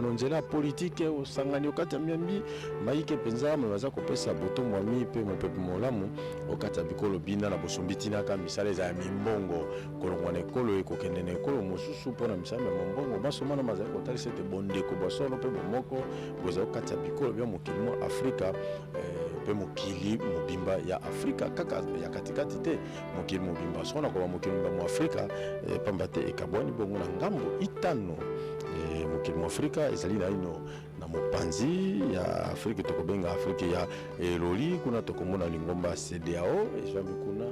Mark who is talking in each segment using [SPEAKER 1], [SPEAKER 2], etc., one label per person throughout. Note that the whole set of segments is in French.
[SPEAKER 1] nzela politique osangani okati ya miambi maike penza maza kopesa boto mwami pe mopepe molamu okati ya bikolo bina na bosombitinaka misala eza ya mimbongo kolongwa na ekolo ekokende na ekolo mosusu mpona misala ya mombongo basomana mazali kotalisa ete bondeko basolo mpe bomoko bozali okati ya bikolo bya mokili mwa afrika pe mokili mobimba ya afrika kaka ya katikati te mokili mobimba sona koba mokili mobimba mu afrika pamba te ekabwani bongo na ngambo itano mokili mu afrika ezali na ino na mopanzi ya afrika tokobenga afrika ya eloli kuna tokomona lingomba CEDEAO ezwami kuna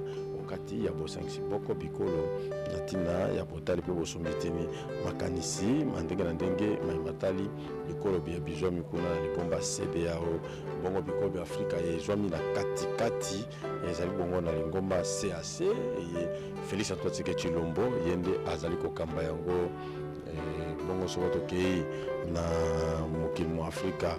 [SPEAKER 1] wakati ya bosangisi boko bikolo na tina ya botali pe bosombitini makanisi mandenge na ndenge maimatali bikolo bya bizwami kuna na lingomba CEDEAO bongo bikolo bya afrika ezwami na katikati ezali bongo na lingomba CAC ye Félix Antoine Tshisekedi Tshilombo yende azali kokamba yango bongo soko tokei na mokili mu afrika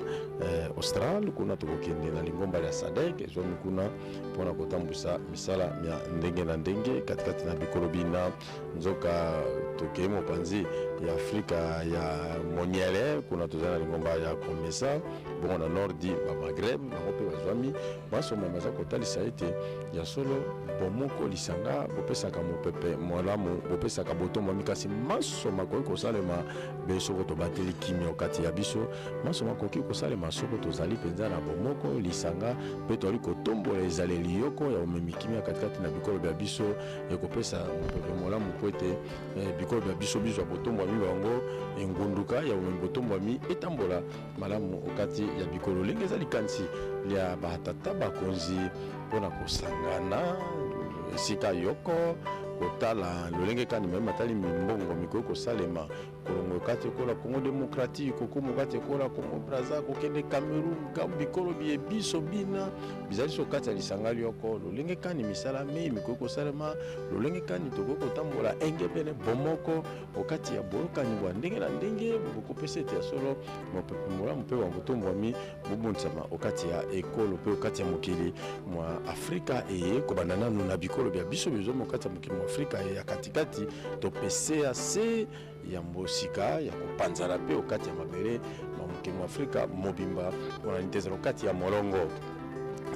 [SPEAKER 1] austral kuna tokokende na lingomba ya SADC ezwami kuna mpona kotambusa misala ya ndenge na ndenge katikati na bikolo bina nzoka tokei mopanzi ya afrika ya moniale kuna tozali na lingomba ya komesa bongo na nordi bamagreb bango mpe bazwami basoma baza kotalisa ete ya solo bomoko lisanga bopesaka mopepe molamu bopesaka botombwami kasi masoma koki kosalema be soko tobateli kimia kati ya biso masoma koki kosalema soko tozali mpenza na bomoko lisanga mpe toali kotombola ezaleli yoko ya omemi kimia katikati na bikolo bya biso ekopesa mopepe molamu po ete bikolo bya biso bizwa botombwami bango engunduka ya omemi botombwami etambola malamu okati ya bikolo lenge eza likanisi lia batata bakonzi mpona kosangana esika yoko kotala lolenge kani meme matali mimbongo mikoki kosalema kolongo kati ekola Congo démocratique kokomo kati ekola Congo Brazza kokende Cameroun bikolo bie biso bina bizali so kati ya lisanga lioko lolenge kani misala me mikoki kosalema lolenge kani tokoki kotambola engebene bomoko okati ya boyokani bwa ndenge na ndenge bokopesa ete ya solo mopepe molamu mpe wangotombwami bobonisama okati ya ekolo mpe okati ya mokili mwa afrika eye kobanda nanu na bikolo bya biso bizomi okati ya mokili mwa afrika ya katikati topesea se ya mbosika ya kopanzala mpe okati ya mabele mokili mwa afrika mobimba mpona nitezala okati ya molongo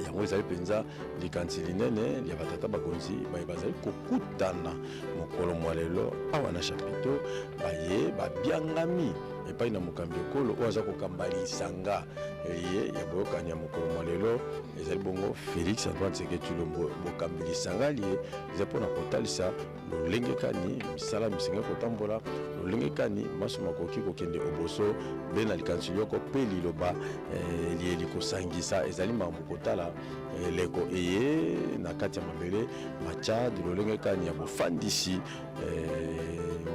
[SPEAKER 1] yango ezali mpenza likanisi linene ya batata bakonzi baye bazali kokutana mokolo mwa lelo awa na chapiteau baye babiangami epai na mokambi ekolo oyo aza kokamba lisanga ye ya boyokani ya mokolo mwa lelo ezali bongo Félix Antoine Tshisekedi Tshilombo bokambi lisanga lie eza mpona kotalisa lolenge kani misala misenge kotambola lolenge kani masoma koki kokende oboso be na likanisi lioko mpe liloba lie likosangisa ezali makambo kotala leko eye na kati ya mabele machad lolenge kani ya bofandisi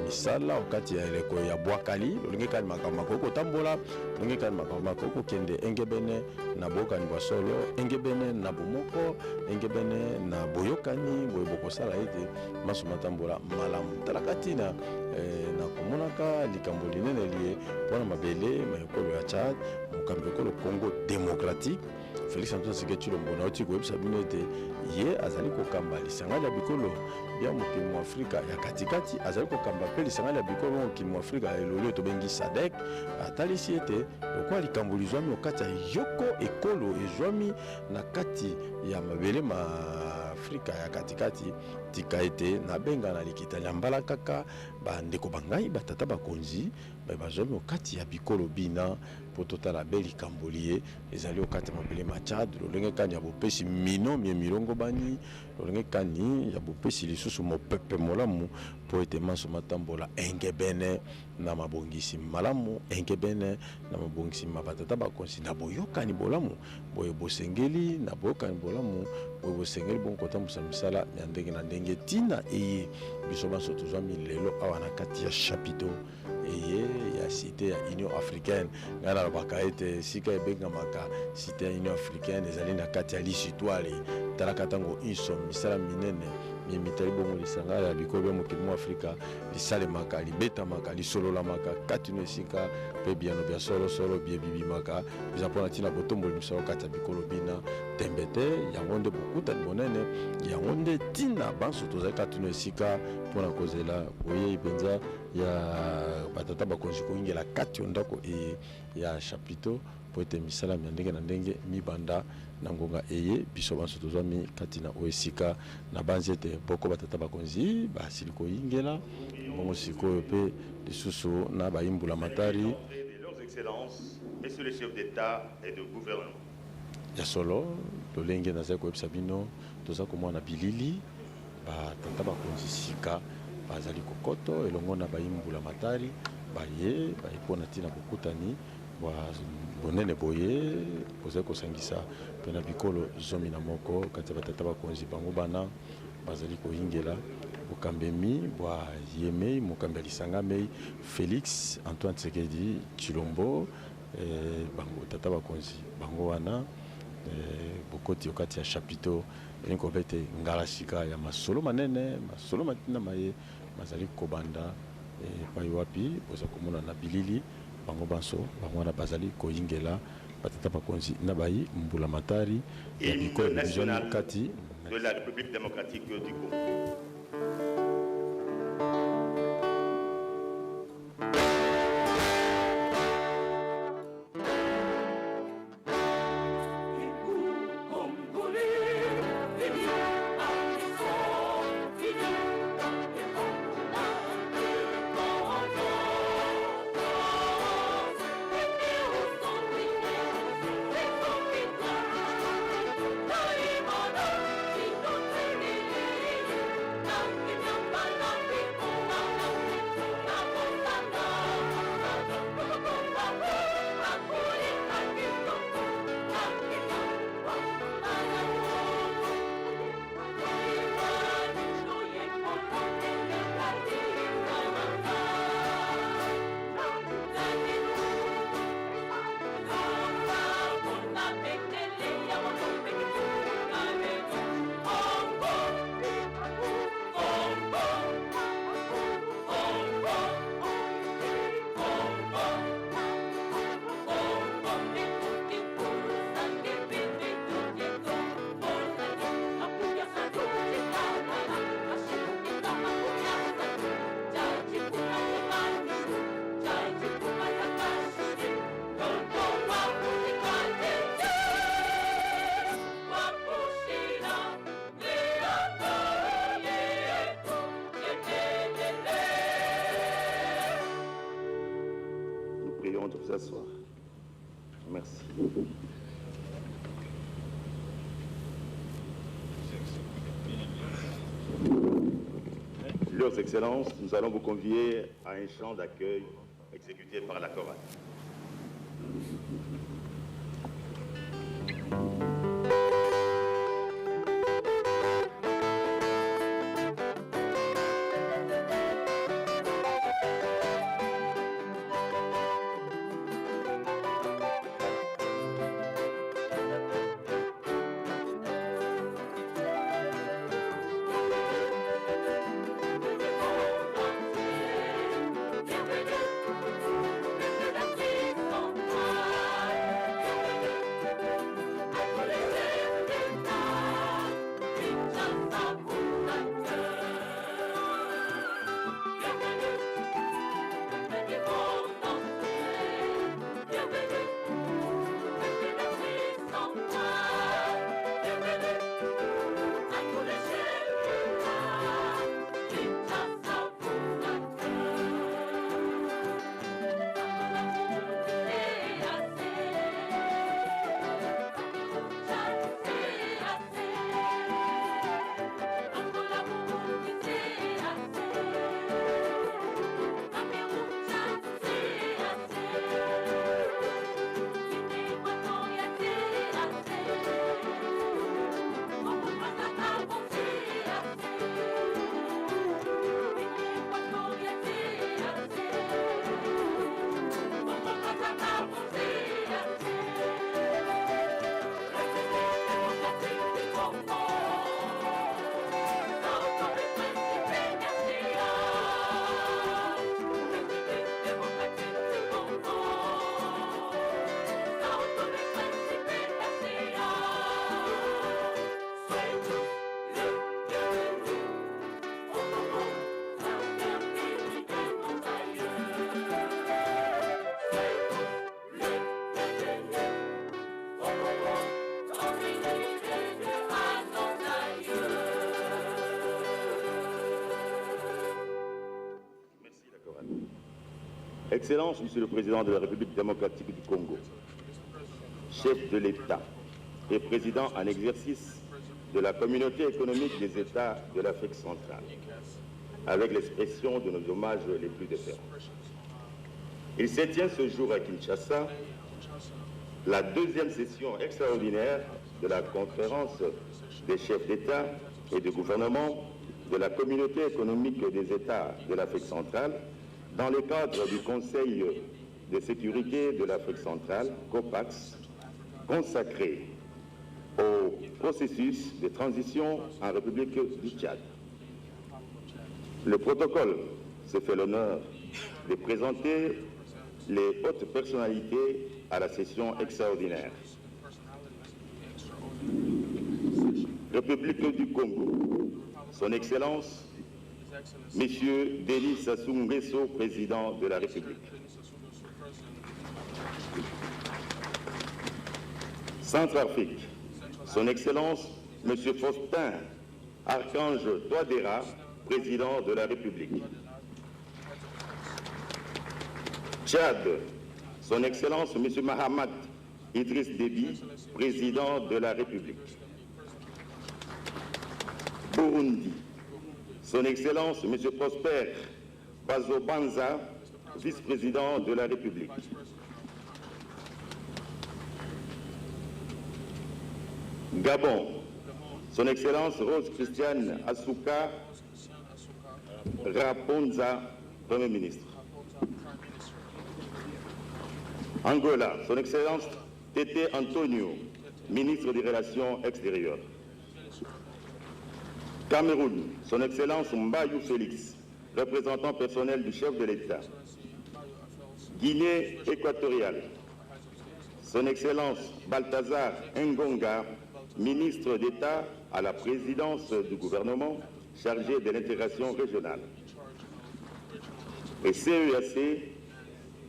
[SPEAKER 1] misala okati ya eleko ya bwakali lolenge kani makambo makoki kotambola lolenge kani makambo makoki kokende engebene na boyokani bwa solo engebene na bomoko engebene na boyokani boye bokosala ete masoma tambola malamu talaka ntina na komonaka likambo linene lie mpona mabele maekolo ya Tchad mokambi ekolo Congo démocratique Félix Antoine Tshisekedi Tshilombo nauti koyebisa bino ete ye azali kokamba lisanga ya bikolo bya mokili mu afrika ya katikati azali kokamba mpe lisanga ya bikolo bya mokili mu afrika ya eloli oyo tobengi SADC atalisi ete lokwa likambo lizwami okati ya yoko ekolo ezwami na kati ya mabele ma afrika ya katikati tika ete nabenga na likita ya mbala kaka bandeko bangai batata bakonzi bazwami okati ya bikolo bina po totala be likambo lie ezali okati ya mabele ma Tchad lolenge kani ya bopesi mino mie milongo bani lolenge kani ya bopesi lisusu mopepe molamu po ete masoma tambola engebene na mabongisi malamu engebene na mabongisi mabatata bakonzi na boyokani bolamu boye bosengeli na boyokani bolamu boye bosengeli bongo kotambusa misala ya ndenge na ndenge tina eye biso banso tozwami lelo awa na kati ya chapiteau eye ya cité ya Union africaine ngana nalobaka ete sika ebengamaka cité ya Union africaine ezali na kati ya lisitwale talaka ntango inso misala minene mitali bongo lisanga ya bikolo bya mokili mu afrika lisalemaka libetamaka lisololamaka kati no esika mpe biano bya solosolo bie bibimaka biza mpona ntina botomboli misala kati ya bikolo bina tembe te yango nde bokutani bonene yango nde ntina banso tozali kati no esika mpona kozela boyei mpenza ya batata bakonzi koingela kati ndako ya chapiteau po ete misala ya ndenge na ndenge mibanda na ngonga eye biso banso tozwami kati na oesika na banzi ete boko batata bakonzi basili koingela bongo sikoyo mpe lisusu na bayimbula matari
[SPEAKER 2] Messieurs les chefs d'État et de gouvernement.
[SPEAKER 1] Ya solo tolenge nazali koyebisa bino toza komona bilili batata bakonzi sika bazali kokoto elongo na bayimbula matari baye mpona ntina bokutani bonene boye kozali kosangisa mpe na bikolo 11 kati ya batata bakonzi bango bana bazali koyingela bokambemi bwa yemei mokambi ya lisanga mei Félix Antoine Tshisekedi Tshilombo bango tata bakonzi bango wana bokoti okati ya chapiteau elingi kobe ete ngala sika ya masolo manene masolo matina maye mazali kobanda epai wapi boza komona na bilili bango banso bango wana bazali koyingela batata bakonzi na bayi mbula matari ya bikolo national kati
[SPEAKER 2] de la République démocratique du Congo. De vous asseoir. Merci. Leurs Excellences, nous allons vous convier à un chant d'accueil exécuté par la chorale.
[SPEAKER 3] Thank you.
[SPEAKER 2] Excellences, Monsieur le Président de la République démocratique du Congo, chef de l'État et président en exercice de la communauté économique des États de l'Afrique centrale, avec l'expression de nos hommages les plus déférents. Il se tient ce jour à Kinshasa la deuxième session extraordinaire de la conférence des chefs d'État et de gouvernement de la communauté économique des États de l'Afrique centrale dans le cadre du Conseil de sécurité de l'Afrique centrale, COPAX, consacré au processus de transition en République du Tchad. Le protocole se fait l'honneur de présenter les hautes personnalités à la session extraordinaire. République du Congo, Son Excellence, Monsieur Denis Sassou Nguesso, Président de la République. Centrafrique, Son Excellence, Monsieur Faustin Archange Touadéra, Président de la République. Tchad, Son Excellence, Monsieur Mahamat Idriss Déby, Président de la République. Burundi, Son Excellence, Monsieur Prosper Bazobanza, Vice-président de la République. Gabon, Son Excellence Rose Christiane Asuka Raponza, Premier ministre. Angola, Son Excellence Tété Antonio, ministre des Relations extérieures. Cameroun, Son Excellence Mbayou Félix, représentant personnel du chef de l'État. Guinée équatoriale, Son Excellence Balthazar Ngonga, ministre d'État à la présidence du gouvernement chargé de l'intégration régionale. Et CEAC,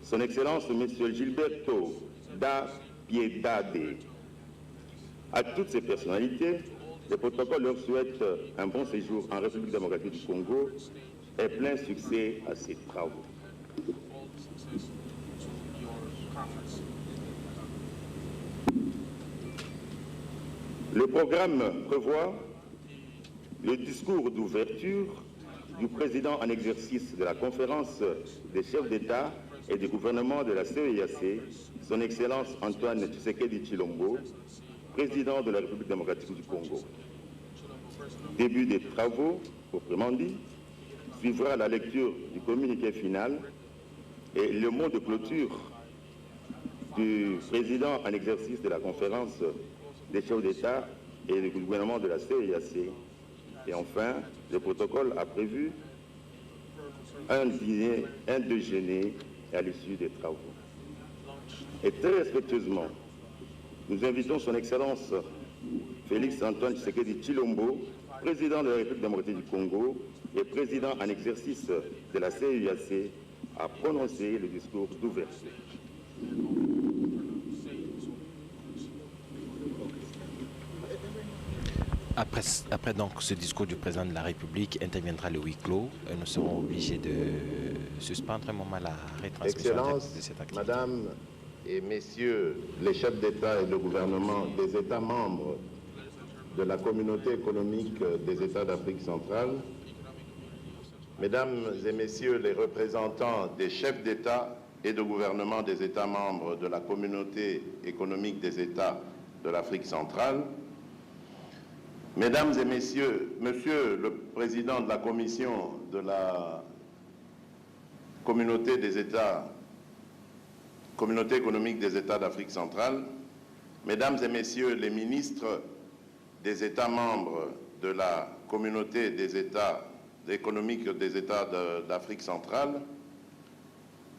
[SPEAKER 2] Son Excellence M. Gilberto da Piedade. À toutes ces personnalités, le protocole leur souhaite un bon séjour en République démocratique du Congo et plein succès à ces travaux. Le programme prévoit le discours d'ouverture du président en exercice de la conférence des chefs d'État et du gouvernement de la CEIAC, Son Excellence Antoine Tshisekedi Tshilombo, président de la République démocratique du Congo. Début des travaux, proprement dit, suivra la lecture du communiqué final et le mot de clôture du président en exercice de la conférence des chefs d'État et du gouvernement de la CEIAC. Et enfin, le protocole a prévu un dîner, un déjeuner à l'issue des travaux. Et très respectueusement, nous invitons Son Excellence Félix Antoine Tshisekedi Tshilombo, président de la République démocratique du Congo et président en exercice de la CEIAC, à prononcer le discours d'ouverture.
[SPEAKER 3] Après donc ce discours du président de la République, interviendra le huis clos. Nous serons obligés de suspendre un moment la retransmission de cette activité.
[SPEAKER 4] Madame et Messieurs les chefs d'État et de gouvernement des États membres de la communauté économique des États d'Afrique centrale, Mesdames et Messieurs les représentants des chefs d'État et de gouvernement des États membres de la communauté économique des États de l'Afrique centrale, Mesdames et Messieurs, Monsieur le Président de la Commission de la Communauté économique des États d'Afrique centrale, Mesdames et Messieurs les ministres des États membres de la Communauté des États économiques des États d'Afrique centrale,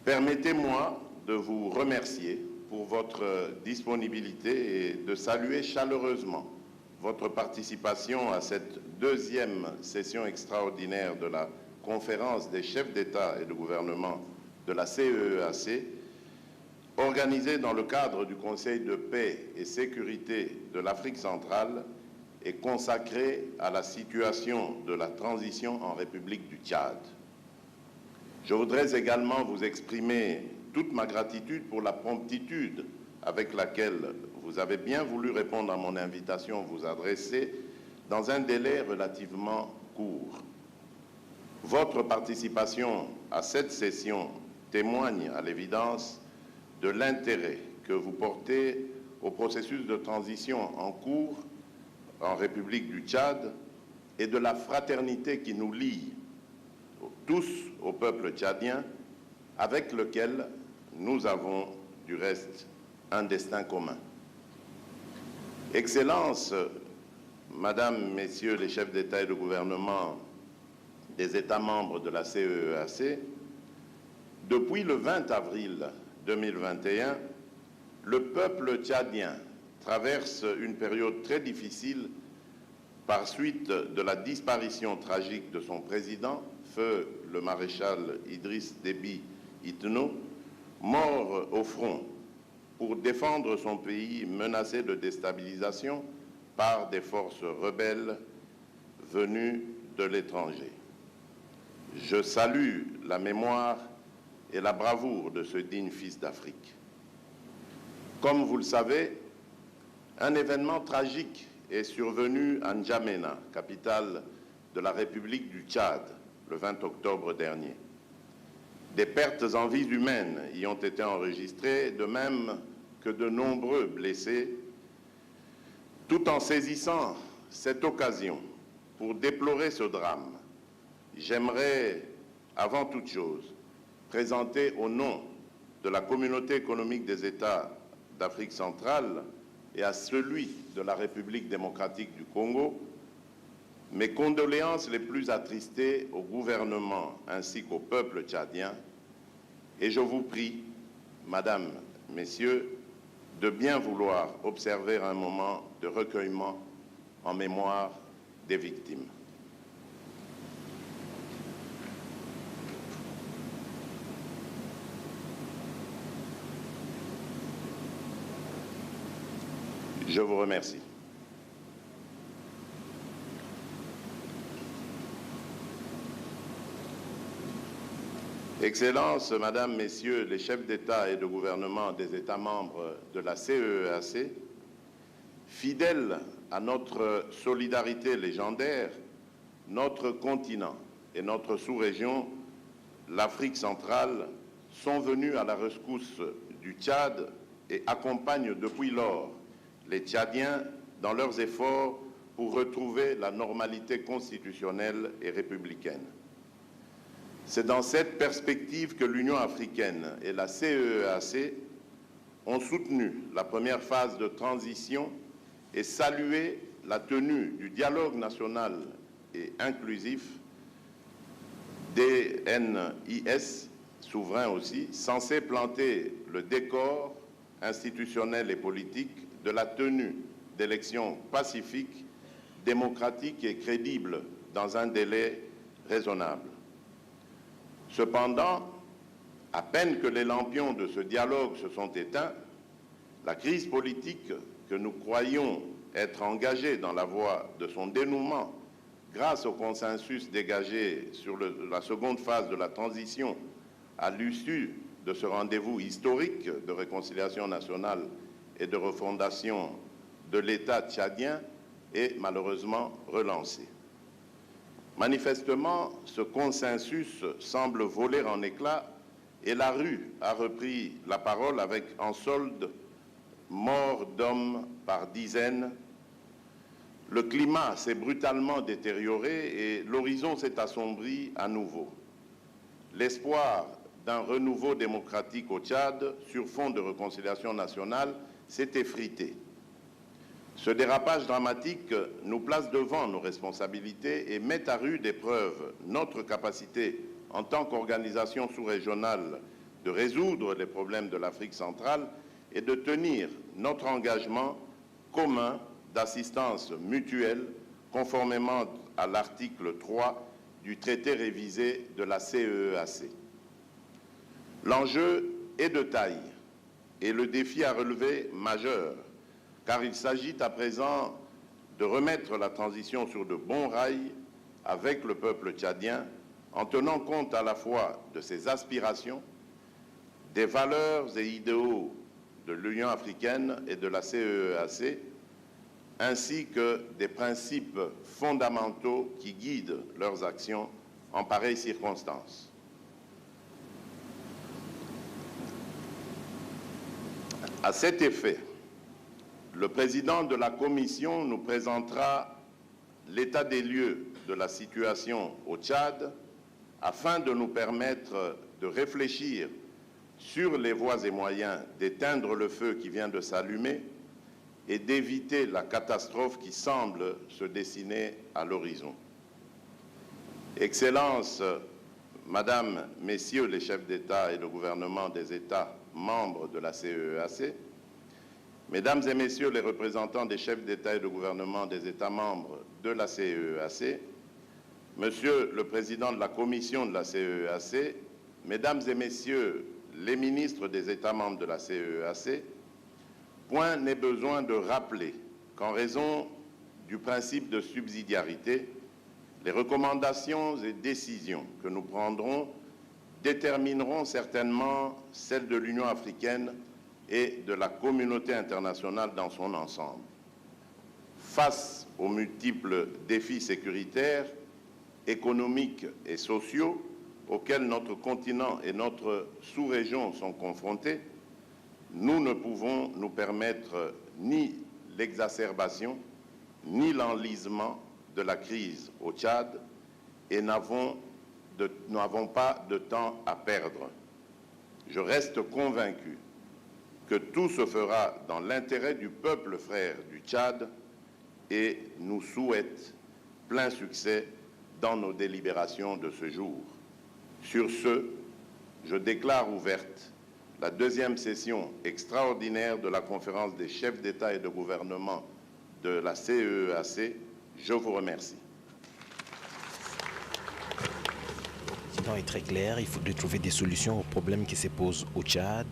[SPEAKER 4] permettez-moi de vous remercier pour votre disponibilité et de saluer chaleureusement votre participation à cette deuxième session extraordinaire de la conférence des chefs d'État et de gouvernement de la CEEAC, organisée dans le cadre du Conseil de paix et sécurité de l'Afrique centrale et consacrée à la situation de la transition en République du Tchad. Je voudrais également vous exprimer toute ma gratitude pour la promptitude avec laquelle vous avez bien voulu répondre à mon invitation vous adresser dans un délai relativement court. Votre participation à cette session témoigne à l'évidence de l'intérêt que vous portez au processus de transition en cours en République du Tchad et de la fraternité qui nous lie tous au peuple tchadien avec lequel nous avons du reste un destin commun. Excellences, Madame, Messieurs les chefs d'État et de gouvernement des États membres de la CEEAC, depuis le 20 avril 2021, le peuple tchadien traverse une période très difficile par suite de la disparition tragique de son président, feu le maréchal Idriss Déby Itno, mort au front pour défendre son pays menacé de déstabilisation par des forces rebelles venues de l'étranger. Je salue la mémoire et la bravoure de ce digne fils d'Afrique. Comme vous le savez, un événement tragique est survenu à N'Djamena, capitale de la République du Tchad, le 20 octobre dernier. Des pertes en vies humaines y ont été enregistrées, de même que de nombreux blessés, tout en saisissant cette occasion pour déplorer ce drame. J'aimerais, avant toute chose, présenter au nom de la Communauté économique des États d'Afrique centrale et à celui de la République démocratique du Congo, mes condoléances les plus attristées au gouvernement ainsi qu'au peuple tchadien, et je vous prie, Madame, Messieurs, de bien vouloir observer un moment de recueillement en mémoire des victimes. Je vous remercie. Excellences, Madame, Messieurs les chefs d'État et de gouvernement des États membres de la CEEAC, fidèles à notre solidarité légendaire, notre continent et notre sous-région, l'Afrique centrale, sont venus à la rescousse du Tchad et accompagnent depuis lors les Tchadiens dans leurs efforts pour retrouver la normalité constitutionnelle et républicaine. C'est dans cette perspective que l'Union africaine et la CEEAC ont soutenu la première phase de transition et salué la tenue du dialogue national et inclusif, DNIS, souverain aussi, censé planter le décor institutionnel et politique de la tenue d'élections pacifiques, démocratiques et crédibles dans un délai raisonnable. Cependant, à peine que les lampions de ce dialogue se sont éteints, la crise politique que nous croyons être engagée dans la voie de son dénouement grâce au consensus dégagé sur la seconde phase de la transition à l'issue de ce rendez-vous historique de réconciliation nationale et de refondation de l'État tchadien est malheureusement relancée. Manifestement, ce consensus semble voler en éclats et la rue a repris la parole avec en solde morts d'hommes par dizaines. Le climat s'est brutalement détérioré et l'horizon s'est assombri à nouveau. L'espoir d'un renouveau démocratique au Tchad sur fond de réconciliation nationale s'est effrité. Ce dérapage dramatique nous place devant nos responsabilités et met à rude épreuve notre capacité en tant qu'organisation sous-régionale de résoudre les problèmes de l'Afrique centrale et de tenir notre engagement commun d'assistance mutuelle conformément à l'article 3 du traité révisé de la CEEAC. L'enjeu est de taille et le défi à relever majeur, car il s'agit à présent de remettre la transition sur de bons rails avec le peuple tchadien en tenant compte à la fois de ses aspirations, des valeurs et idéaux de l'Union africaine et de la CEEAC, ainsi que des principes fondamentaux qui guident leurs actions en pareilles circonstances. À cet effet, le président de la Commission nous présentera l'état des lieux de la situation au Tchad afin de nous permettre de réfléchir sur les voies et moyens d'éteindre le feu qui vient de s'allumer et d'éviter la catastrophe qui semble se dessiner à l'horizon. Excellences, Madame, Messieurs les chefs d'État et de gouvernement des États membres de la CEEAC, Mesdames et Messieurs les représentants des chefs d'État et de gouvernement des États membres de la CEEAC, Monsieur le Président de la Commission de la CEEAC, Mesdames et Messieurs les ministres des États membres de la CEEAC, point n'est besoin de rappeler qu'en raison du principe de subsidiarité, les recommandations et décisions que nous prendrons détermineront certainement celles de l'Union africaine et de la communauté internationale dans son ensemble. Face aux multiples défis sécuritaires, économiques et sociaux auxquels notre continent et notre sous-région sont confrontés, nous ne pouvons nous permettre ni l'exacerbation, ni l'enlisement de la crise au Tchad et n'avons pas de temps à perdre. Je reste convaincu que tout se fera dans l'intérêt du peuple frère du Tchad et nous souhaite plein succès dans nos délibérations de ce jour. Sur ce, je déclare ouverte la deuxième session extraordinaire de la conférence des chefs d'État et de gouvernement de la CEEAC. Je vous remercie.
[SPEAKER 3] Le président est très clair, il faudrait trouver des solutions aux problèmes qui se posent au Tchad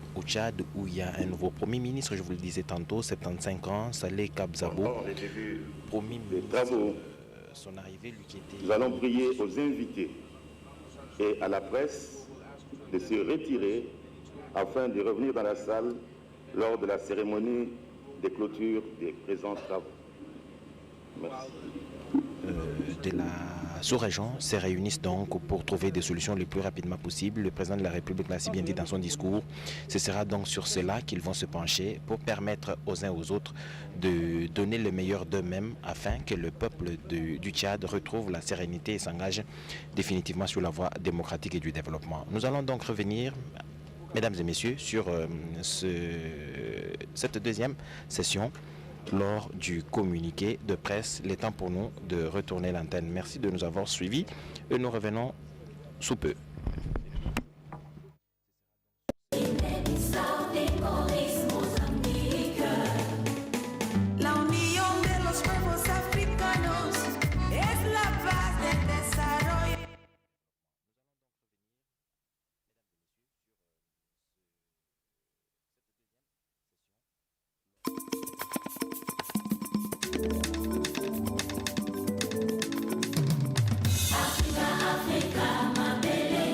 [SPEAKER 3] où il y a un nouveau Premier ministre, je vous le disais tantôt, 75 ans, Saleh Kabzabo, Premier ministre, son arrivée, lui qui était...
[SPEAKER 2] Nous allons prier aux invités et à la presse de se retirer afin de revenir dans la salle lors de la cérémonie de clôture des présents travaux. Merci.
[SPEAKER 3] De la sous-région se réunissent donc pour trouver des solutions le plus rapidement possible. Le président de la République l'a si bien dit dans son discours. Ce sera donc sur cela qu'ils vont se pencher pour permettre aux uns aux autres de donner le meilleur d'eux-mêmes afin que le peuple du Tchad retrouve la sérénité et s'engage définitivement sur la voie démocratique et du développement. Nous allons donc revenir, mesdames et messieurs, sur cette deuxième session lors du communiqué de presse. Il est temps pour nous de retourner l'antenne. Merci de nous avoir suivis et nous revenons sous peu.
[SPEAKER 5] Africa, my baby.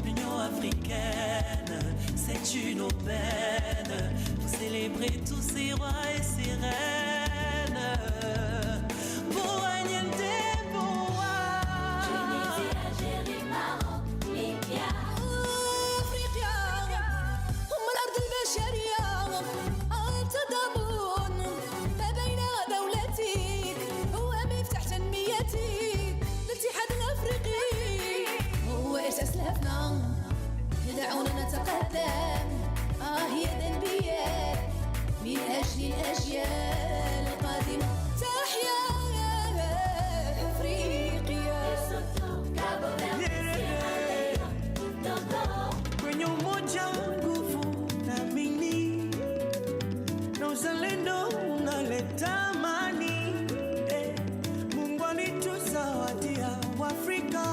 [SPEAKER 5] L'Union africaine, c'est une aubaine pour célébrer tous ces rois et ces reines.
[SPEAKER 6] Tunisie, Algérie, Maroc, Libya.
[SPEAKER 7] أفريقيا هم الأرض البشرية التضامن ما بين دولتك هو مفتاح تنميتك. الاتحاد الأفريقي هو إساس لهفنا يدعونا نتقدم يدا بيد من أجل الأجيال القادمة. تحيا أفريقيا.
[SPEAKER 5] Kwenye umoja nguvu na mini na uzalendo unaleta amani. Mungu alituzawadia Waafrika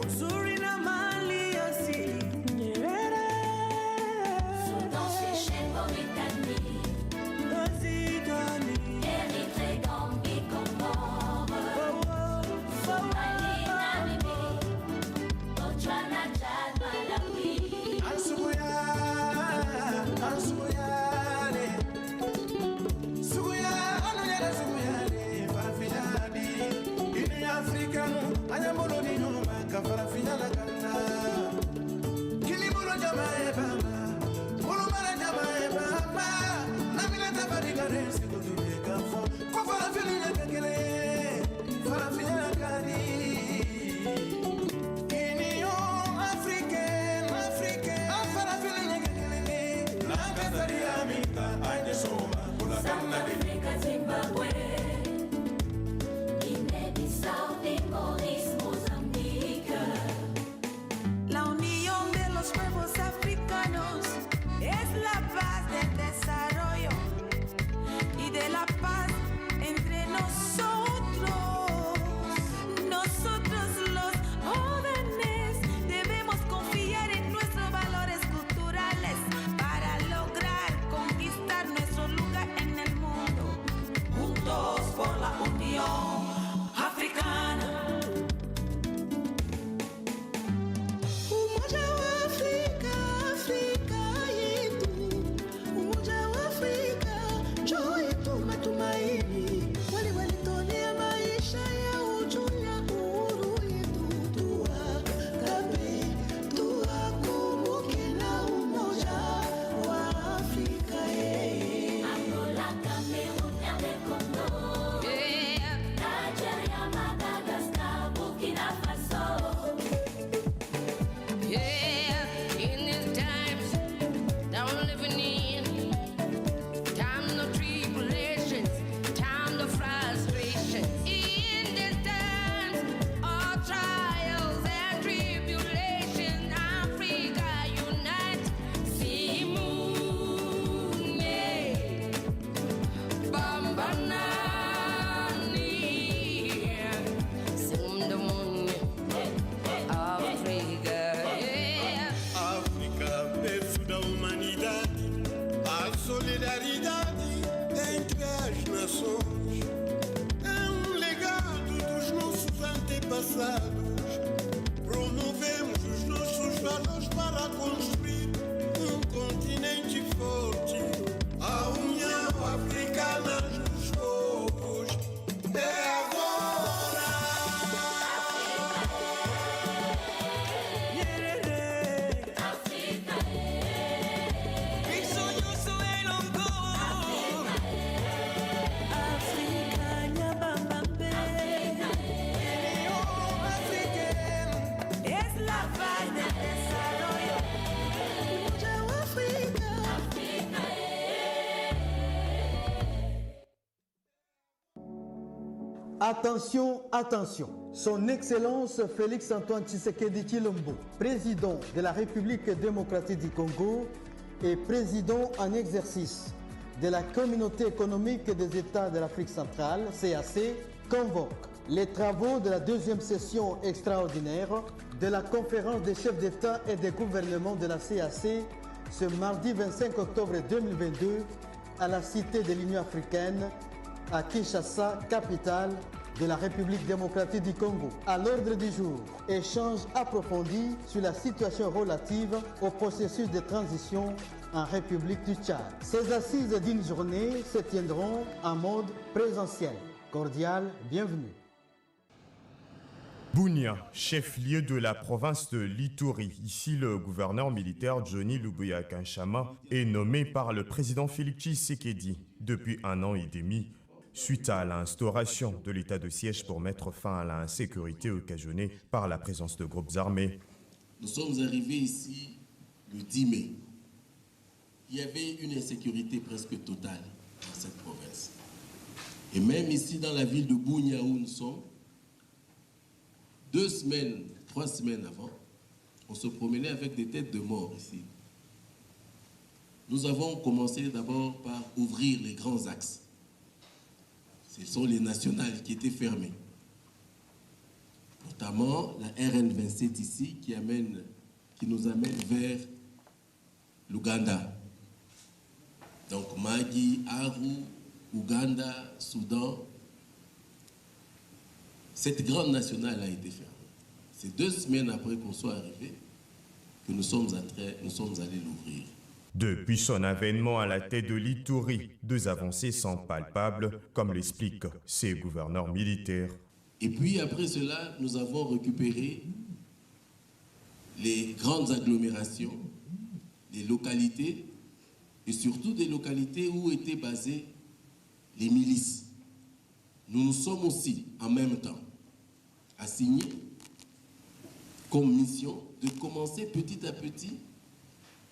[SPEAKER 5] uzuri na mali asili. Nyerere
[SPEAKER 6] Soudan, Seychelles, Mauritanie,
[SPEAKER 5] Zidane,
[SPEAKER 6] Érythrée, Gambie, Comores, Somalie, Namibie, Botswana, Tchad, Malawi. South Africa, Zimbabwe, Guinée-Bissau, Maurice, Mozambique.
[SPEAKER 5] la unión de los pueblos africanos es la paz del desarrollo y de la paz entre nosotros. Nosotros los jóvenes debemos confiar en nuestros valores culturales para lograr conquistar nuestro lugar en el mundo. Juntos por la Unión Africana.
[SPEAKER 7] Umoja wa Afrika, Afrika yetu. Umoja wa Afrika, njoo yetu matumaini. Wale walitolea maisha yao juu ya uhuru yetu. Tuwakabe, tuwakumbuke na umoja wa Afrika.
[SPEAKER 6] Angola, Cameroun, RD Congo, Nigeria, Madagascar, Burkina Faso.
[SPEAKER 8] In these times that we're living in, time of tribulations, time of frustration. In these times of trials and tribulations, Africa unite. Simune, Bambanani, Simdamunye, Africa.
[SPEAKER 9] África, berço da humanidade, a solidariedade entre as nações é legado dos nossos antepassados. Promovemos os nossos valores para construir continente forte. A União Africana dos povos é agora.
[SPEAKER 10] Attention, attention. Son Excellence Félix-Antoine Tshisekedi Tshilombo, président de la République démocratique du Congo et président en exercice de la Communauté économique des États de l'Afrique centrale, CAC, convoque les travaux de la deuxième session extraordinaire de la conférence des chefs d'État et des gouvernements de la CAC ce mardi 25 octobre 2022 à la Cité de l'Union africaine à Kinshasa, capitale de la République démocratique du Congo. À l'ordre du jour, échange approfondi sur la situation relative au processus de transition en République du Tchad. Ces assises d'une journée se tiendront en mode présentiel. Cordial, bienvenue.
[SPEAKER 11] Bunia, chef-lieu de la province de l'Ituri. Ici, le gouverneur militaire Johnny Lubuya Kanchama est nommé par le président Félix Tshisekedi depuis 1 an et demi, suite à l'instauration de l'état de siège pour mettre fin à l'insécurité occasionnée par la présence de groupes armés.
[SPEAKER 12] Nous sommes arrivés ici le 10 mai. Il y avait une insécurité presque totale dans cette province. Et même ici, dans la ville de Bunia où nous sommes, 2 semaines, 3 semaines avant, on se promenait avec des têtes de mort ici. Nous avons commencé d'abord par ouvrir les grands axes. Ce sont les nationales qui étaient fermées. Notamment la RN27 ici qui nous amène vers l'Ouganda. Donc Magui, Aru, Ouganda, Soudan. Cette grande nationale a été fermée. C'est 2 semaines après qu'on soit arrivé que nous sommes allés l'ouvrir.
[SPEAKER 11] Depuis son avènement à la tête de l'Ituri, 2 avancées sont palpables, comme l'expliquent ses gouverneurs militaires.
[SPEAKER 12] Et puis après cela, nous avons récupéré les grandes agglomérations, les localités, et surtout des localités où étaient basées les milices. Nous nous sommes aussi, en même temps, assignés comme mission de commencer petit à petit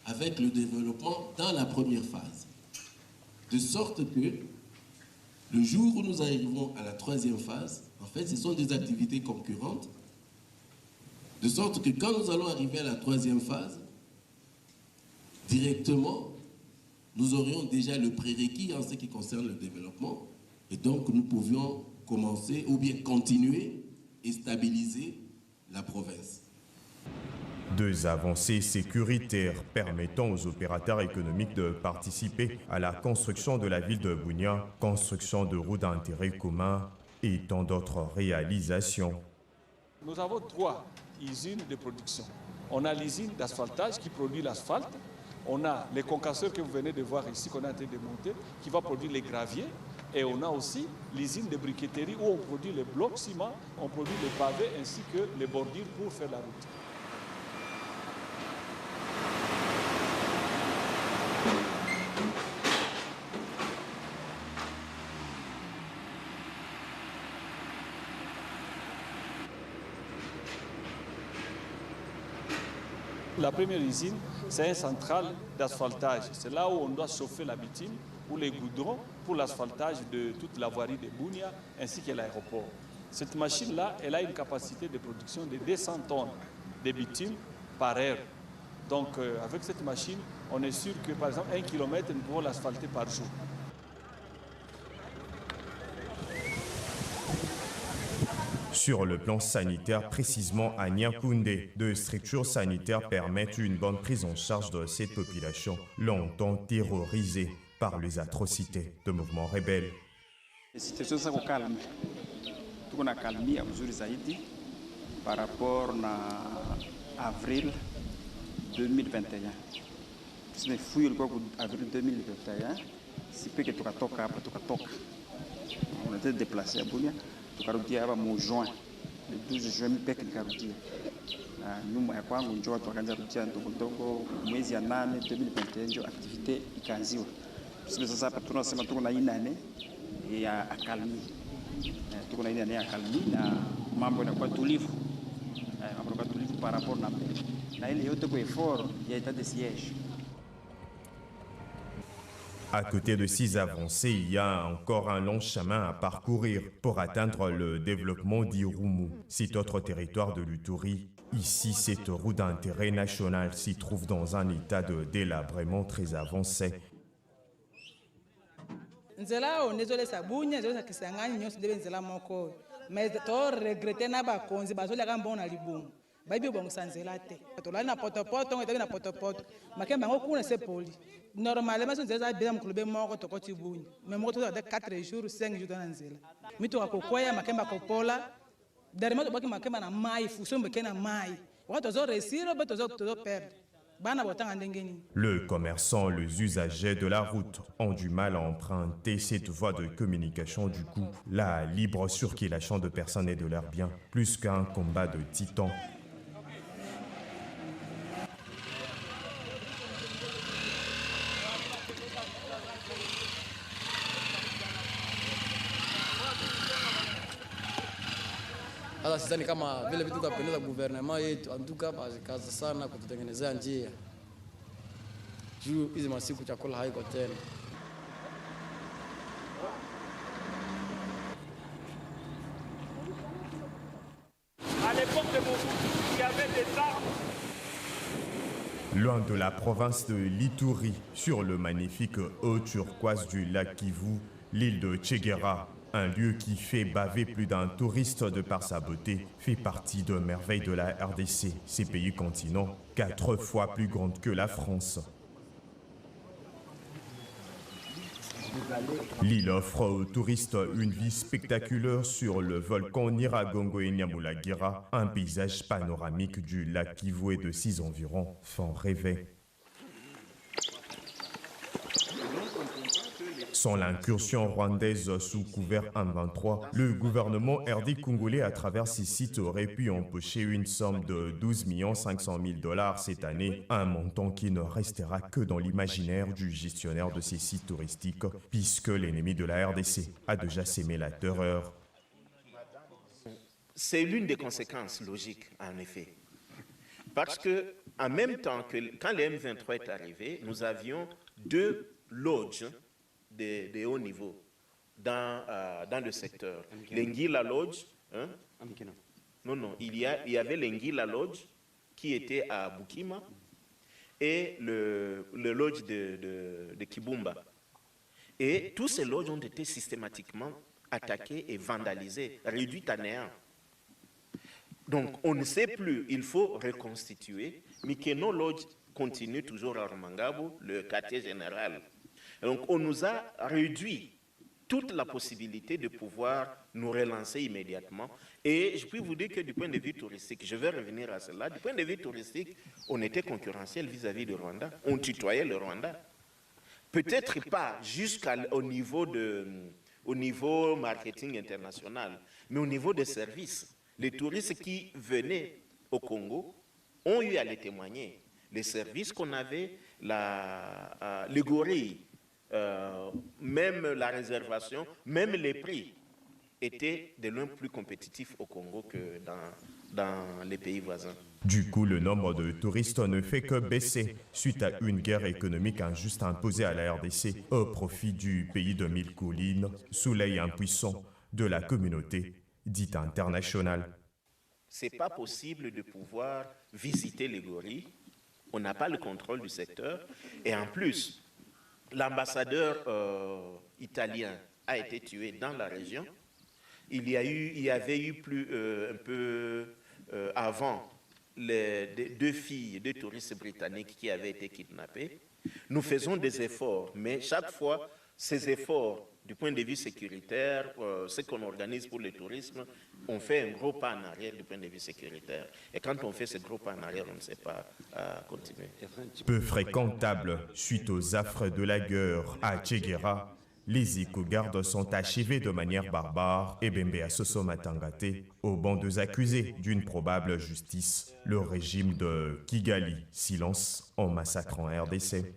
[SPEAKER 12] avec le développement dans la première phase. De sorte que le jour où nous arriverons à la 3e phase, en fait, ce sont des activités concurrentes. De sorte que quand nous allons arriver à la 3e phase, directement, nous aurions déjà le prérequis en ce qui concerne le développement. Et donc, nous pouvions commencer ou bien continuer et stabiliser la province.
[SPEAKER 11] 2 avancées sécuritaires permettant aux opérateurs économiques de participer à la construction de la ville de Bunia, construction de routes d'intérêt commun et tant d'autres réalisations.
[SPEAKER 13] Nous avons 3 usines de production. On a l'usine d'asphaltage qui produit l'asphalte. On a les concasseurs que vous venez de voir ici qu'on est en train de monter, qui va produire les graviers. Et on a aussi l'usine de briqueterie où on produit les blocs ciment, on produit les pavés ainsi que les bordures pour faire la route. La première usine, c'est une centrale d'asphaltage. C'est là où on doit chauffer la bitume ou les goudrons pour l'asphaltage de toute la voirie de Bunia ainsi que l'aéroport. Cette machine-là, elle a une capacité de production de 200 tonnes de bitume par heure. Donc avec cette machine, on est sûr que par exemple 1 kilomètre, nous pouvons l'asphalter par jour.
[SPEAKER 11] Sur le plan sanitaire, précisément à Niakoundé, 2 structures sanitaires permettent une bonne prise en charge de cette population longtemps terrorisée par les atrocités de mouvements rebelles.
[SPEAKER 14] La situation est calme. Tout a calmé à mzuri zaidi par rapport à avril 2021. Tumefui ilikuwa avril 2021, si peke tukatoka hapa tukatoka. On était déplacé à Bunia. Tukarudia hapa mu juin, le 12 juin mpeke nikarudia. Na nyuma ya kwangu njo watu wakaanza rudia ndogo mwezi ya 8 2021 njo activité ikaanziwa. Sasa hapa tunasema tuko na inane ya akalmi. Tuko na inane ya akalmi na mambo yanakuwa tulivu. Mambo yanakuwa tulivu par rapport na mbele. Na ile yote kwa effort ya état de siège.
[SPEAKER 11] À côté de ces avancées, il y a encore un long chemin à parcourir pour atteindre le développement d'Irumu, cet autre territoire de l'Ituri. Ici, cette route d'intérêt national s'y trouve dans un état de délabrement très avancé.
[SPEAKER 15] Nzela o nezolesa Bunia nezolesa Kisangani nyonso ndebe nzela moko mais to regretter na bakonzi bazolia kamba na libungu bayibi obongisa nzela te tolali na potopoto ngai toki na potopoto makembe yango kuna se poli normalement so nzela eza bela mokolo be moko tokoti bunya mais moko tozala de 4 jours 5 jours na nzela mitoka kokwea makembe akopola derrière tobaki makembe na mai fuso mbeke na mai wakati tozoresir obe tozoperdre.
[SPEAKER 11] Le commerçant, les usagers de la route ont du mal à emprunter cette voie de communication. Du coup, la libre circulation de personnes et de leurs biens, plus qu'un combat de titans.
[SPEAKER 16] Sasa sidhani kama vile vitu tutapendeza gouvernement yetu antuka bazikaza sana kututengenezea njia juu hizi masiku chakula haiko tena.
[SPEAKER 17] À l'époque de Mobutu, il y avait des armes.
[SPEAKER 11] Loin de la province de l'Ituri, sur le magnifique eau turquoise du lac Kivu, l'île de Tchéguéra, un lieu qui fait baver plus d'un touriste de par sa beauté, fait partie de merveilles de la RDC, ces pays continents, 4 fois plus grandes que la France. L'île offre aux touristes une vue spectaculaire sur le volcan Nyiragongo et Nyamulagira, un paysage panoramique du lac Kivu et de ses environs font rêver. Sans l'incursion rwandaise sous couvert M23, le gouvernement RD congolais à travers ses sites aurait pu empocher une somme de 12 500 000 $ cette année, un montant qui ne restera que dans l'imaginaire du gestionnaire de ces sites touristiques, puisque l'ennemi de la RDC a déjà sémé la terreur.
[SPEAKER 18] C'est l'une des conséquences logiques, en effet. Parce que, en même temps que quand le M23 est arrivé, nous avions 2 lodges de haut niveau dans le secteur. L'Engila Lodge, hein? Non, il y avait l'Engila Lodge qui était à Bukima et le lodge de Kibumba. Et tous ces lodges ont été systématiquement attaqués et vandalisés, réduits à néant. Donc on ne sait plus, il faut reconstituer, mais que nos lodges continuent toujours à Rumangabo, le quartier général. Donc on nous a réduit toute la possibilité de pouvoir nous relancer immédiatement. Et je peux vous dire que du point de vue touristique, je vais revenir à cela, du point de vue touristique, on était concurrentiel vis-à-vis du Rwanda, on tutoyait le Rwanda. Peut-être pas jusqu'au niveau marketing international, mais au niveau des services. Les touristes qui venaient au Congo ont eu à les témoigner. Les services qu'on avait, les gorilles, même la réservation, même les prix étaient de loin plus compétitifs au Congo que dans les pays voisins.
[SPEAKER 11] Du coup, le nombre de touristes ne fait que baisser suite à une guerre économique injuste imposée à la RDC au profit du pays de 1000 collines, sous l'œil impuissant de la communauté dite internationale.
[SPEAKER 18] C'est pas possible de pouvoir visiter les gorilles. On n'a pas le contrôle du secteur. Et en plus, l'ambassadeur italien a été tué dans la région. Il y avait eu un peu avant deux filles, 2 touristes britanniques qui avaient été kidnappées. Nous faisons des efforts, mais chaque fois, ces efforts, du point de vue sécuritaire, ce qu'on organise pour le tourisme, on fait un gros pas en arrière du point de vue sécuritaire. Et quand on fait ce gros pas en arrière, on ne sait pas continuer.
[SPEAKER 11] Peu fréquentable suite aux affres de la guerre à Tchéguéra, les éco-gardes sont achevés de manière barbare et Bembe Soso Matangate au banc des accusés d'une probable justice. Le régime de Kigali, silence en massacrant RDC.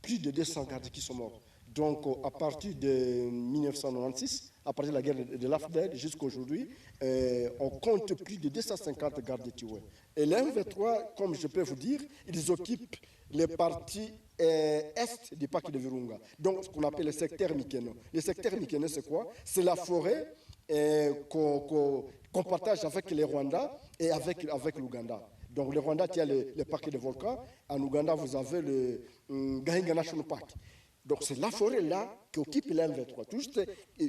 [SPEAKER 19] Plus de 200 gardes qui sont morts. Donc, à partir de 1996, à partir de la guerre de l'AFDEL jusqu'à aujourd'hui, on compte plus de 250 gardes tués. Et les M23, comme je peux vous dire, ils occupent les parties est du parc de Virunga. Donc, ce qu'on appelle le secteur Mikeno. Le secteur Mikeno, c'est quoi? C'est la forêt qu'on partage avec les Rwandais et avec l'Ouganda. Donc, le Rwanda tient le parc de volcans. En Ouganda, vous avez le Gahinga National Park. Donc c'est la forêt-là qui occupe la M23.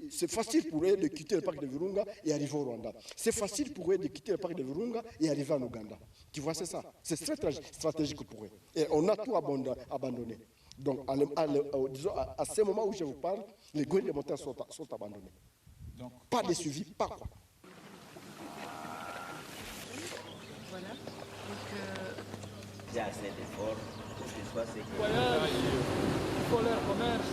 [SPEAKER 19] C'est facile pour eux de quitter le parc de Virunga et arriver au Rwanda. C'est facile pour eux de quitter le parc de Virunga et arriver en Ouganda. Tu vois, c'est ça. C'est stratégique pour eux. Et on a tout abandonné. Donc disons, à ce moment où je vous parle, les gorilles de montagne sont abandonnés. Donc, pas de suivi, pas quoi.
[SPEAKER 20] Voilà.
[SPEAKER 21] J'ai assez d'efforts pour que ce soit sécurisé.
[SPEAKER 20] Voilà, il faut leur commerce.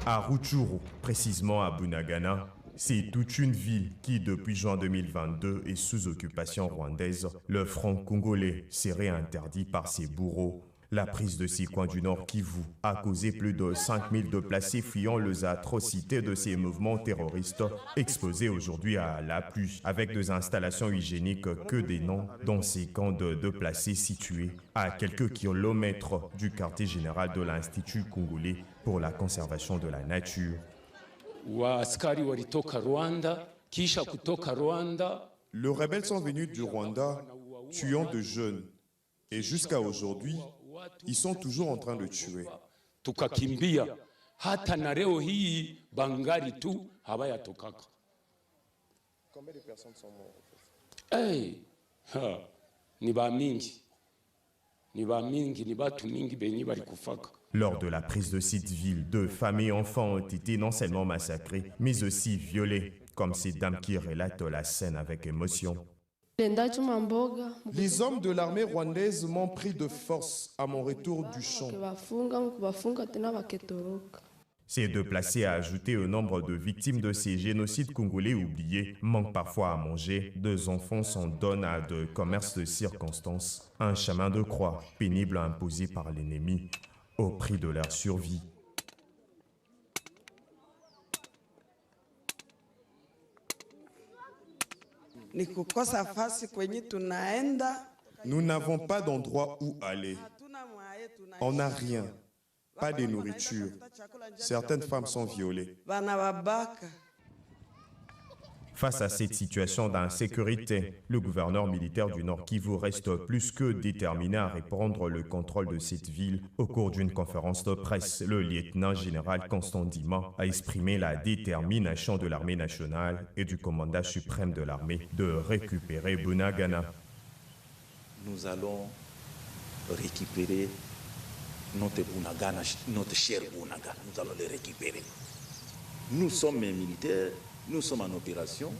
[SPEAKER 11] À Rutshuru, précisément à Bunagana, c'est toute une ville qui, depuis juin 2022, est sous occupation rwandaise. Le front congolais serait interdit par ses bourreaux. La prise de ces coins du Nord Kivu a causé plus de 5000 déplacés fuyant les atrocités de ces mouvements terroristes, exposés aujourd'hui à la pluie, avec des installations hygiéniques que des noms dans ces camps de déplacés situés à quelques kilomètres du quartier général de l'Institut congolais pour la conservation de la nature.
[SPEAKER 22] Les rebelles sont venus du Rwanda, tuant de jeunes. Et jusqu'à aujourd'hui, ils sont toujours en train de tuer.
[SPEAKER 19] Combien de personnes sont mortes?
[SPEAKER 11] Lors de la prise de cette ville, 2 femmes et enfants ont été non seulement massacrés, mais aussi violés, comme ces dames qui relatent la scène avec émotion.
[SPEAKER 22] Les hommes de l'armée rwandaise m'ont pris de force à mon retour du champ.
[SPEAKER 11] Ces déplacés à ajouter au nombre de victimes de ces génocides congolais oubliés manquent parfois à manger. 2 enfants s'en donnent à de commerces de circonstances. Un chemin de croix pénible imposé par l'ennemi au prix de leur survie.
[SPEAKER 22] Nous n'avons pas d'endroit où aller. On n'a rien. Pas de nourriture. Certaines femmes sont violées.
[SPEAKER 11] Face à cette situation d'insécurité, le gouverneur militaire du Nord Kivu reste plus que déterminé à reprendre le contrôle de cette ville. Au cours d'une conférence de presse, le lieutenant-général Constant Ndima a exprimé la détermination de l'armée nationale et du commandant suprême de l'armée de récupérer Bunagana.
[SPEAKER 23] Nous allons récupérer notre Bunagana, notre cher Bunagana. Nous allons le récupérer. Nous sommes militaires. Nous sommes en opération.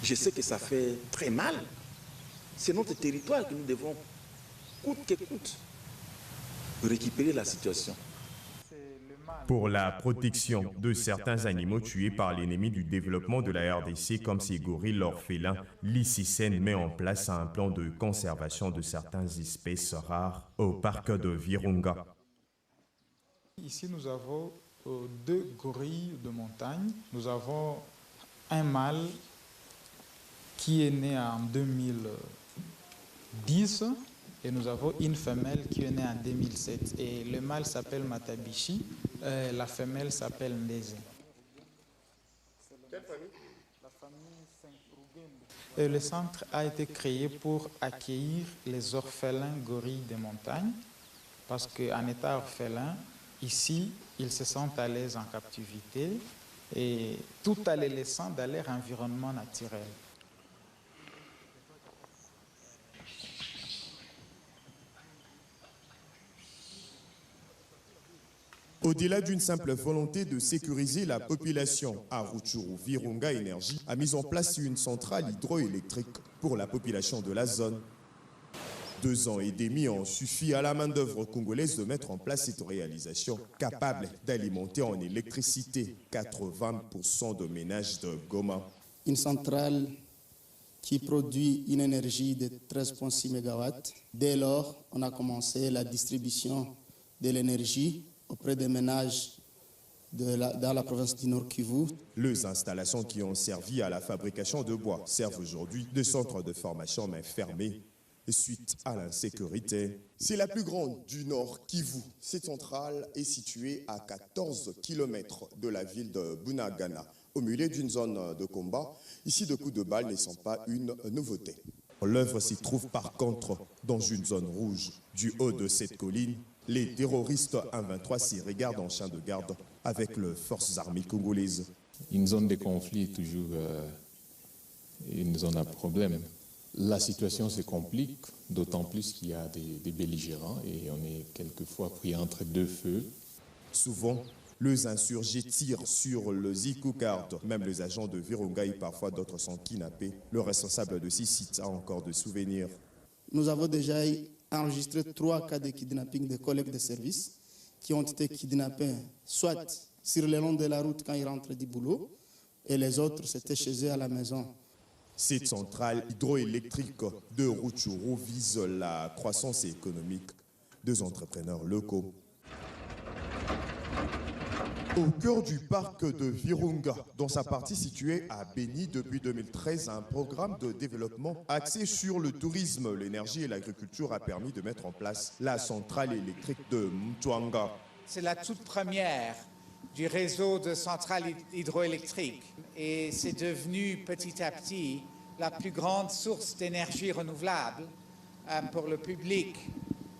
[SPEAKER 23] Je sais que ça fait très mal. C'est notre territoire que nous devons, coûte que coûte, récupérer la situation.
[SPEAKER 11] Pour la protection de certains animaux tués par l'ennemi du développement de la RDC comme ces gorilles orphelins, l'ICCN met en place un plan de conservation de certaines espèces rares au parc de Virunga.
[SPEAKER 24] Ici, nous avons 2 gorilles de montagne. Nous avons un mâle qui est né en 2010 et nous avons une femelle qui est née en 2007. Et le mâle s'appelle Matabishi, la femelle s'appelle Ndeze.
[SPEAKER 22] Quelle famille?
[SPEAKER 24] La famille Saint-Prouguen. Et le centre a été créé pour accueillir les orphelins gorilles de montagne parce qu'en état orphelin, ici, ils se sentent à l'aise en captivité et tout en les laissant dans leur environnement naturel.
[SPEAKER 22] Au-delà d'une simple volonté de sécuriser la population, à Rutshuru, Virunga Énergie a mis en place une centrale hydroélectrique pour la population de la zone. 2 ans et demi ont suffi à la main-d'œuvre congolaise de mettre en place cette réalisation, capable d'alimenter en électricité 80% de ménages de Goma.
[SPEAKER 25] Une centrale qui produit une énergie de 13,6 MW. Dès lors, on a commencé la distribution de l'énergie auprès des ménages dans la province du Nord Kivu.
[SPEAKER 22] Les installations qui ont servi à la fabrication de bois servent aujourd'hui de centres de formation mais fermés suite à l'insécurité. C'est la plus grande du Nord Kivu. Cette centrale est située à 14 km de la ville de Bunagana, au milieu d'une zone de combat. Ici, de coups de balle ne sont pas une nouveauté. L'œuvre s'y trouve par contre dans une zone rouge. Du haut de cette colline, les terroristes 1-23 s'y regardent en chien de garde avec les forces armées congolaises.
[SPEAKER 1] Une zone de conflit est toujours une zone à problème. La situation se complique, d'autant plus qu'il y a des belligérants et on est quelquefois pris entre deux feux.
[SPEAKER 22] Souvent, les insurgés tirent sur le Zikoucard. Même les agents de Virunga et parfois d'autres sont kidnappés. Le responsable de ces sites a encore de souvenirs.
[SPEAKER 25] Nous avons déjà enregistré 3 cas de kidnapping de collègues de service qui ont été kidnappés soit sur le long de la route quand ils rentrent du boulot et les autres c'était chez eux à la maison.
[SPEAKER 22] Cette centrale hydroélectrique de Rutshuru vise la croissance économique des entrepreneurs locaux. Au cœur du parc de Virunga, dans sa partie située à Beni depuis 2013, un programme de développement axé sur le tourisme, l'énergie et l'agriculture a permis de mettre en place la centrale électrique de Mtwanga.
[SPEAKER 2] C'est la toute première du réseau de centrales hydroélectriques et c'est devenu petit à petit la plus grande source d'énergie renouvelable pour le public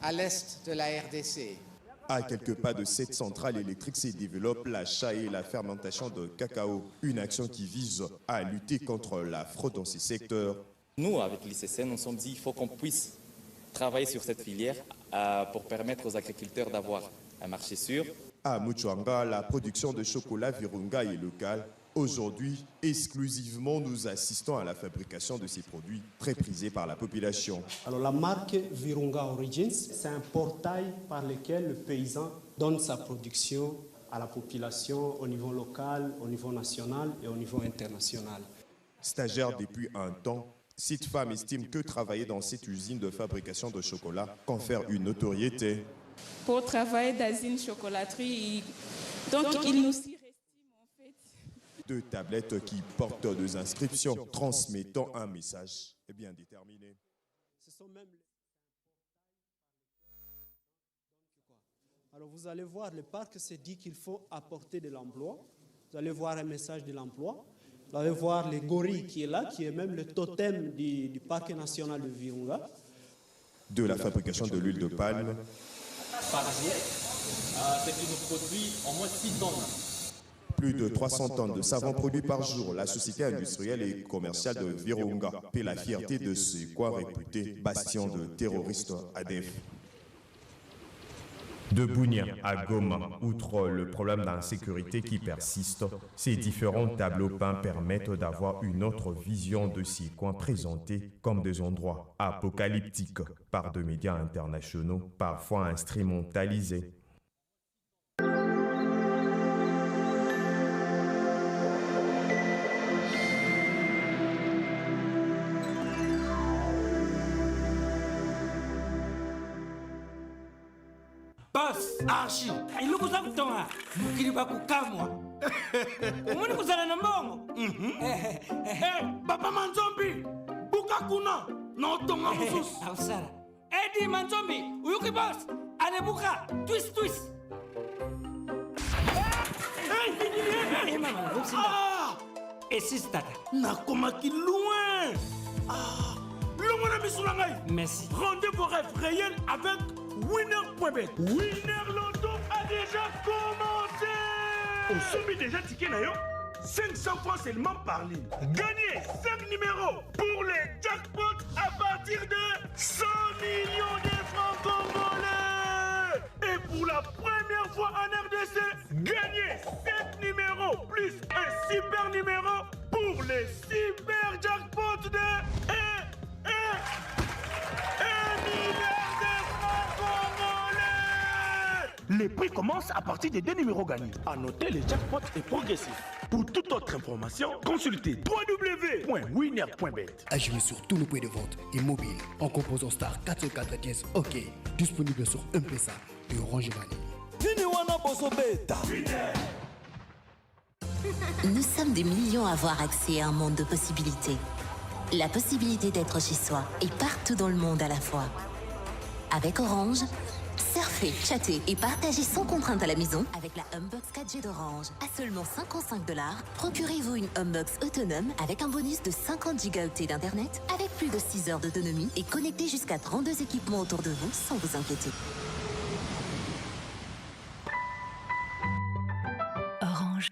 [SPEAKER 2] à l'est de la RDC.
[SPEAKER 22] À quelques pas de cette centrale électrique se développe l'achat et la fermentation de cacao, une action qui vise à lutter contre la fraude dans ces secteurs.
[SPEAKER 3] Nous, avec l'ICC, nous nous sommes dit qu'il faut qu'on puisse travailler sur cette filière pour permettre aux agriculteurs d'avoir un marché sûr.
[SPEAKER 22] À Mtwanga, la production de chocolat Virunga est locale. Aujourd'hui, exclusivement, nous assistons à la fabrication de ces produits très prisés par la population.
[SPEAKER 4] Alors la marque Virunga Origins, c'est un portail par lequel le paysan donne sa production à la population au niveau local, au niveau national et au niveau international.
[SPEAKER 22] Stagiaire depuis un temps, cette femme estime que travailler dans cette usine de fabrication de chocolat confère une notoriété.
[SPEAKER 5] Pour travailler dans une chocolaterie, donc il nous y estime en fait.
[SPEAKER 22] 2 tablettes qui portent des inscriptions transmettant un message bien déterminé.
[SPEAKER 4] Alors vous allez voir, le parc se dit qu'il faut apporter de l'emploi. Vous allez voir un message de l'emploi. Vous allez voir le gorille qui est là, qui est même le totem du parc national de Virunga.
[SPEAKER 22] De la fabrication de l'huile de palme.
[SPEAKER 3] Par jour, c'est qui nous produit au moins 6 tonnes.
[SPEAKER 22] Plus de 300 tonnes de savon produits par jour. La société industrielle et commerciale de Virunga paie la fierté de ce coin réputé bastion de terroristes ADF.
[SPEAKER 11] De Bunia à Goma, outre le problème d'insécurité qui persiste, ces différents tableaux peints permettent d'avoir une autre vision de ces coins présentés comme des endroits apocalyptiques par des médias internationaux, parfois instrumentalisés.
[SPEAKER 26] Boss, Archie, iluku za kutonga, mukiri bakukamwa. Umuni kuzala na mbongo. Papa Manzombi, buka kuna, no tonga musus. Ausara. Eddie Manzombi, uyuki boss, alebuka, twist. Hey, mama, ah! Et si stata. Nakomaki loin. Ah, loin na misulangai. Merci. Rendez vos rêves réels avec Winner.bet. Winner Lotto a déjà commencé. On soumet déjà ticket nayo 500 francs seulement par ligne. Gagnez 5 numéros pour les jackpots à partir de 100 millions de francs congolais. Et pour la première fois en RDC, gagnez 7 numéros plus un super numéro pour les super jackpots de 1 milliard de francs congolais. Les prix commencent à partir des 2 numéros gagnés. À noter, le jackpot est progressif. Pour toute autre information, consultez www.winner.bet.
[SPEAKER 27] À jouer sur tous nos points de vente et mobile en composant star 404 dièse OK. Disponible sur M-Pesa et Orange Money.
[SPEAKER 28] Nous sommes des millions à avoir accès à un monde de possibilités. La possibilité d'être chez soi et partout dans le monde à la fois. Avec Orange, surfez surfer, chatter et partager sans contrainte à la maison avec la Humbox 4G d'Orange. À seulement $55, procurez-vous une Humbox autonome avec un bonus de 50 gigaoctets d'internet avec plus de 6 heures d'autonomie et connectez jusqu'à 32 équipements autour de vous sans vous inquiéter. Orange.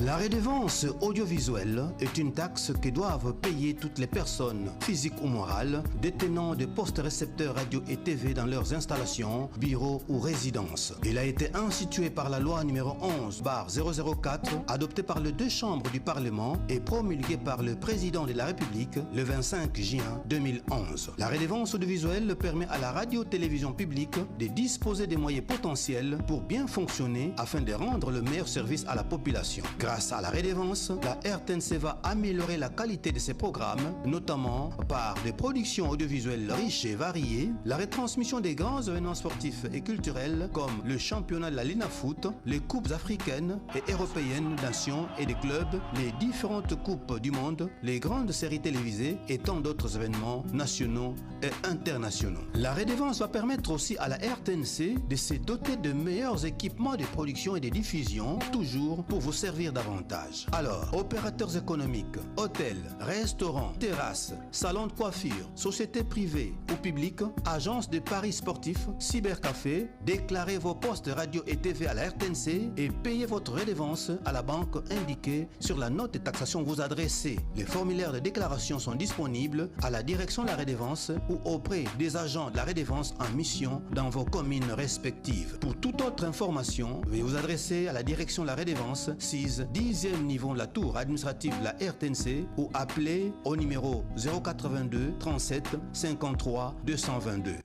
[SPEAKER 6] La redevance audiovisuelle est une taxe que doivent payer toutes les personnes, physiques ou morales, détenant des postes récepteurs radio et TV dans leurs installations, bureaux ou résidences. Il a été institué par la loi numéro 11/004, adoptée par les deux chambres du Parlement et promulguée par le président de la République le 25 juin 2011. La redevance audiovisuelle permet à la radio-télévision publique de disposer des moyens potentiels pour bien fonctionner afin de rendre le meilleur service à la population. Grâce à la redevance, la RTNC va améliorer la qualité de ses programmes, notamment par des productions audiovisuelles riches et variées, la retransmission des grands événements sportifs et culturels comme le championnat de la Lina Foot, les coupes africaines et européennes nations et des clubs, les différentes coupes du monde, les grandes séries télévisées et tant d'autres événements nationaux et internationaux. La redevance va permettre aussi à la RTNC de se doter de meilleurs équipements de production et de diffusion, toujours pour vous servir davantage. Alors, opérateurs économiques, hôtels, restaurants, terrasses, salons de coiffure, sociétés privées ou publiques, agences de paris sportifs, cybercafés, déclarez vos postes radio et TV à la RTNC et payez votre redevance à la banque indiquée sur la note de taxation que vous adressez. Les formulaires de déclaration sont disponibles à la direction de la redevance ou auprès des agents de la redevance en mission dans vos communes respectives. Pour toute autre information, veuillez vous adresser à la direction de la redevance 6 10e niveau de la tour administrative de la RTNC ou appelez au numéro 082 37 53 222.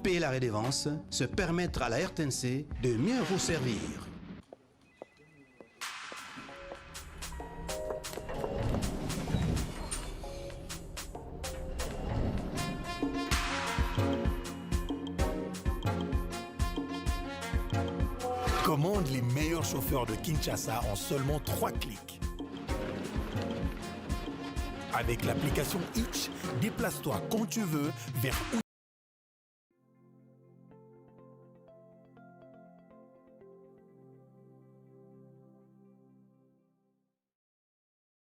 [SPEAKER 6] Payer la redevance, se permettre à la RTNC de mieux vous servir.
[SPEAKER 7] Commande les meilleurs chauffeurs de Kinshasa en seulement 3 clics. Avec l'application Hitch, déplace-toi quand tu veux vers où